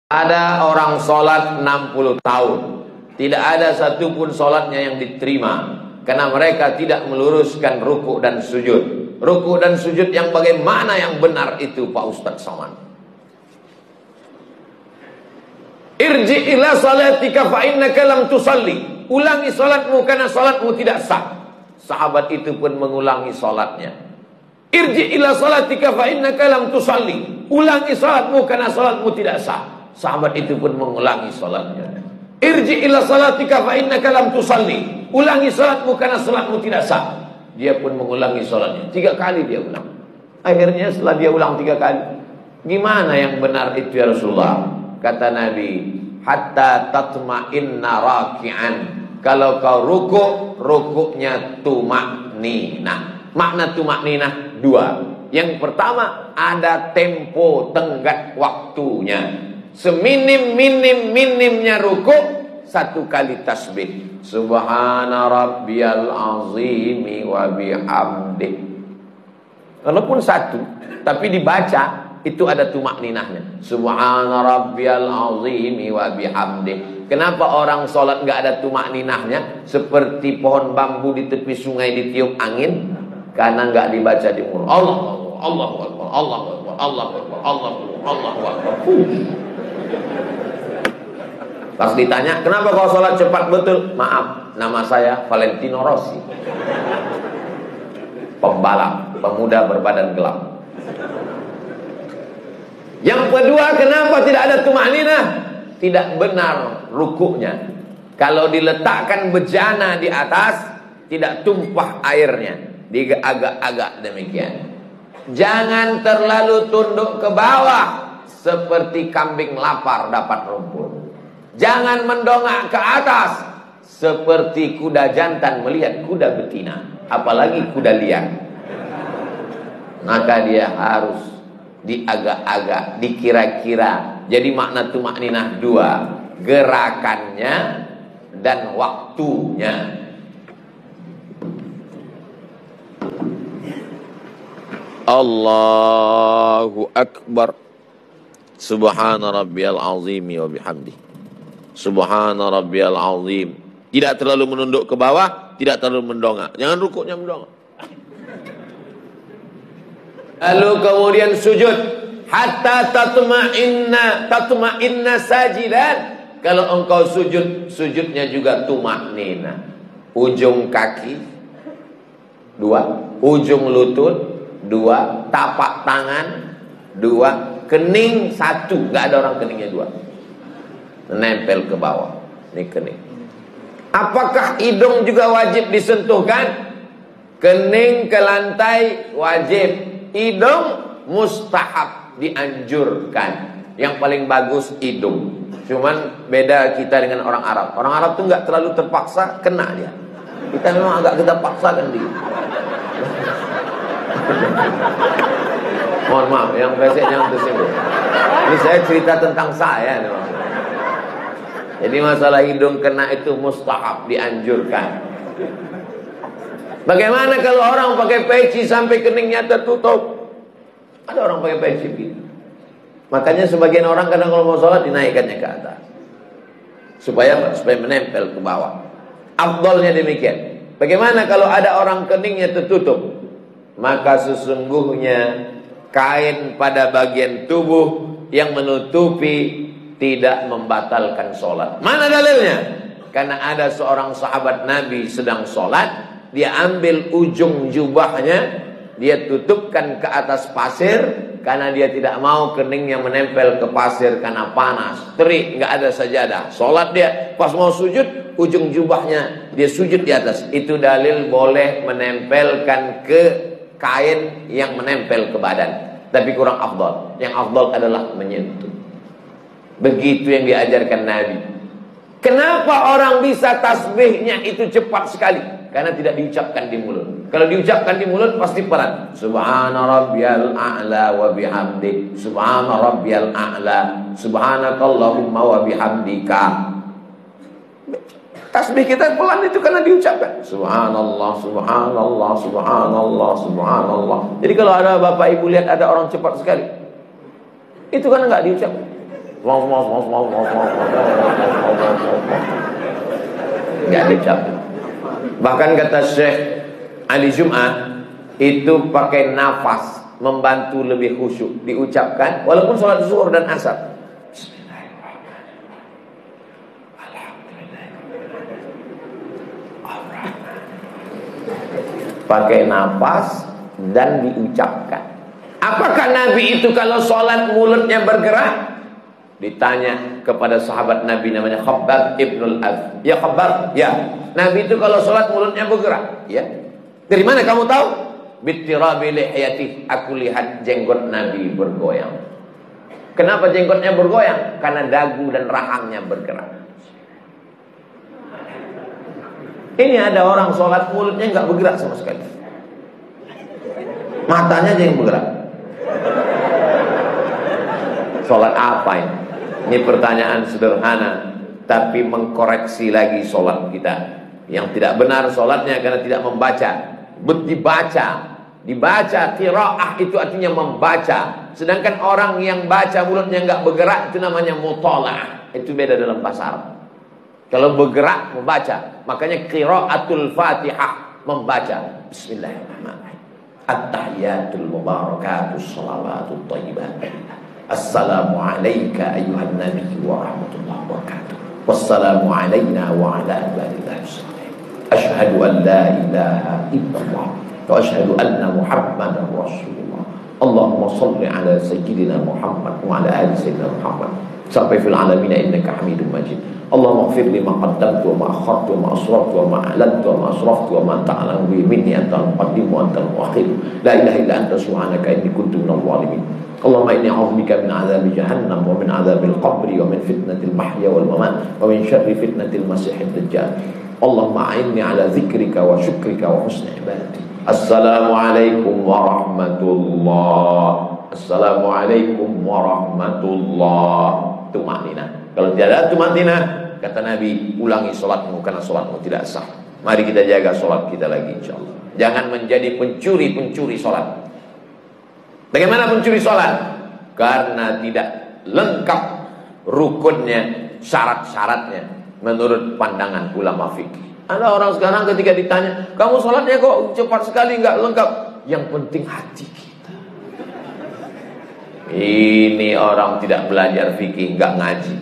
Ada orang sholat 60 tahun, tidak ada satupun sholatnya yang diterima, karena mereka tidak meluruskan ruku dan sujud. Ruku dan sujud yang bagaimana yang benar itu, Pak Ustadz Somad? Irji ila salatika fa innaka lam tusalli. Ulangi salatmu karena salatmu tidak sah. Sahabat itu pun mengulangi salatnya. Irji ila salatika fa innaka lam tusalli. Ulangi salatmu karena salatmu tidak sah. Sahabat itu pun mengulangi salatnya. Irji ila salatika fa innaka lam tusalli. Ulangi salatmu karena salatmu tidak sah. Dia pun mengulangi salatnya. 3 kali dia ulang. Akhirnya setelah dia ulang 3 kali, gimana yang benar itu ya Rasulullah? Kata Nabi, hatta tatma'inna raki'an. Kalau kau rukuknya tumakninah. Makna tumakninah 2. Yang pertama, ada tempo tenggat waktunya. Seminim-minimnya rukuk 1 kali tasbih. Subhana rabbiyal azimi wa bihamdih. Walaupun 1, tapi dibaca itu ada tumakninahnya. Subhana rabbiyal azimi wa bihamdih. Kenapa orang sholat nggak ada tumakninahnya? Seperti pohon bambu di tepi sungai ditiup angin, karena nggak dibaca di mulut. Allah Akbar, Allah Akbar, Allah Akbar, Allah Akbar, Allah Akbar, Allah Akbar. Pas ditanya, kenapa kau sholat cepat betul? Maaf, nama saya Valentino Rossi, pembalap, pemuda berbadan gelap. Yang kedua, kenapa tidak ada tumakninah? Tidak benar rukuknya. Kalau diletakkan bejana di atas, tidak tumpah airnya. Diagak-agak demikian. Jangan terlalu tunduk ke bawah seperti kambing lapar dapat rumput. Jangan mendongak ke atas seperti kuda jantan melihat kuda betina, apalagi kuda liar. Maka dia harus diagak-agak, dikira-kira. Jadi makna tumakninah 2, gerakannya dan waktunya. Allahu Akbar. Subhana rabbiyal azimi wa bihamdi. Subhana rabbiyal azim. Tidak terlalu menunduk ke bawah, tidak terlalu mendongak. Jangan rukuknya mendongak. Lalu kemudian sujud, hatta tatma'inna sajidan. Kalau engkau sujud, sujudnya juga tumaknina. Ujung kaki 2, ujung lutut 2, tapak tangan 2, kening 1. Gak ada orang keningnya 2. Menempel ke bawah. Ini kening. Apakah hidung juga wajib disentuhkan? Kening ke lantai wajib. Hidung mustahab, dianjurkan. Yang paling bagus hidung. Cuman beda kita dengan orang Arab. Orang Arab tuh nggak terlalu terpaksa, kena dia. Kita memang agak kita paksakan dia. Mohon maaf, yang pesek jangan tersinggung. Ini saya cerita tentang saya. Jadi masalah hidung kena itu mustahab, dianjurkan. Bagaimana kalau orang pakai peci sampai keningnya tertutup? Ada orang pakai peci gitu. Makanya sebagian orang kadang kalau mau sholat dinaikkannya ke atas, supaya menempel ke bawah. Afdalnya demikian. Bagaimana kalau ada orang keningnya tertutup? Maka sesungguhnya kain pada bagian tubuh yang menutupi tidak membatalkan sholat. Mana dalilnya? Karena ada seorang sahabat Nabi sedang sholat, dia ambil ujung jubahnya, dia tutupkan ke atas pasir, karena dia tidak mau keningnya menempel ke pasir karena panas, terik, nggak ada sajadah. Sholat dia, pas mau sujud, ujung jubahnya dia sujud di atas. Itu dalil boleh menempelkan ke kain yang menempel ke badan, tapi kurang afdal. Yang afdal adalah menyentuh. Begitu yang diajarkan Nabi. Kenapa orang bisa tasbihnya itu cepat sekali? Karena tidak diucapkan di mulut. Kalau diucapkan di mulut pasti pelan. Subhana rabbiyal a'la wa bihamdi. Subhana rabbiyal a'la. Subhanakallahumma wa bihamdika. Tasbih kita pelan itu karena diucapkan. Subhanallah, subhanallah, subhanallah, subhanallah. Jadi kalau ada bapak ibu lihat ada orang cepat sekali, itu karena nggak diucapkan. Nggak diucap. Bahkan kata Syekh Ali Jum'ah, itu pakai nafas membantu lebih khusyuk diucapkan walaupun sholat zuhur dan asar. Pakai nafas dan diucapkan. Apakah Nabi itu kalau sholat mulutnya bergerak? Ditanya kepada sahabat Nabi namanya Khabbab ibnul Az. Ya Khabbab, ya. Nabi itu kalau sholat mulutnya bergerak. Ya. Dari mana kamu tahu? Bittirabi lihiyati. Aku lihat jenggot Nabi bergoyang. Kenapa jenggotnya bergoyang? Karena dagu dan rahangnya bergerak. Ini ada orang sholat mulutnya nggak bergerak sama sekali. Matanya aja yang bergerak. Sholat apa ini? Ini pertanyaan sederhana, tapi mengkoreksi lagi sholat kita. Yang tidak benar sholatnya karena tidak membaca. Dibaca, qiraah itu artinya membaca. Sedangkan orang yang baca mulutnya nggak bergerak itu namanya mutola'ah. Itu beda dalam bahasa Arab. Kalau bergerak membaca, makanya qiraatul Fatihah membaca. Bismillahirrahmanirrahim. At-tahiyatul mubarakatus salawatut thayyibat. Assalamu alayka ayyuhan nabiy wa rahmatullahi wa barakatuh. Wassalamu alayna wa ala ibadillahi sholihin. Asyhadu an la ilaha illallah wa asyhadu anna Muhammadar Rasulullah. Allahumma shalli ala sayyidina Muhammad wa ala ali sayyidina Muhammad. Sampai fil alamin innaka Hamidum Majid. Allahumma ighfir li ma qaddamtu wa ma akhartu wa ma asraftu wa ma a'lantu wa ma asraftu wa ma ta'lamu bi minni antal muqaddim wa antal muakhir. La ilaha illa anta subhanaka inni kuntu minadh dhalimin. Allahumma inni a'udzubika min 'adzabi jahannam wa min 'adzabil qabri wa min fitnatil mahya wal mamat wa min syarri fitnatil masiihid dajjal. Allahumma a'inni 'ala dzikrika wa syukrika wa husni ibadati. Assalamualaikum warahmatullahi. Assalamualaikum warahmatullahi. Tumanina. Kalau tidak ada tumanina, kata Nabi, ulangi sholatmu karena sholatmu tidak sah. Mari kita jaga sholat kita lagi, insyaallah. Jangan menjadi pencuri sholat. Bagaimana pencuri sholat? Karena tidak lengkap rukunnya, syarat-syaratnya menurut pandangan ulama fikih. Ada orang sekarang ketika ditanya, kamu sholatnya kok cepat sekali, nggak lengkap. Yang penting hati kita. Ini orang tidak belajar fikih, nggak ngaji.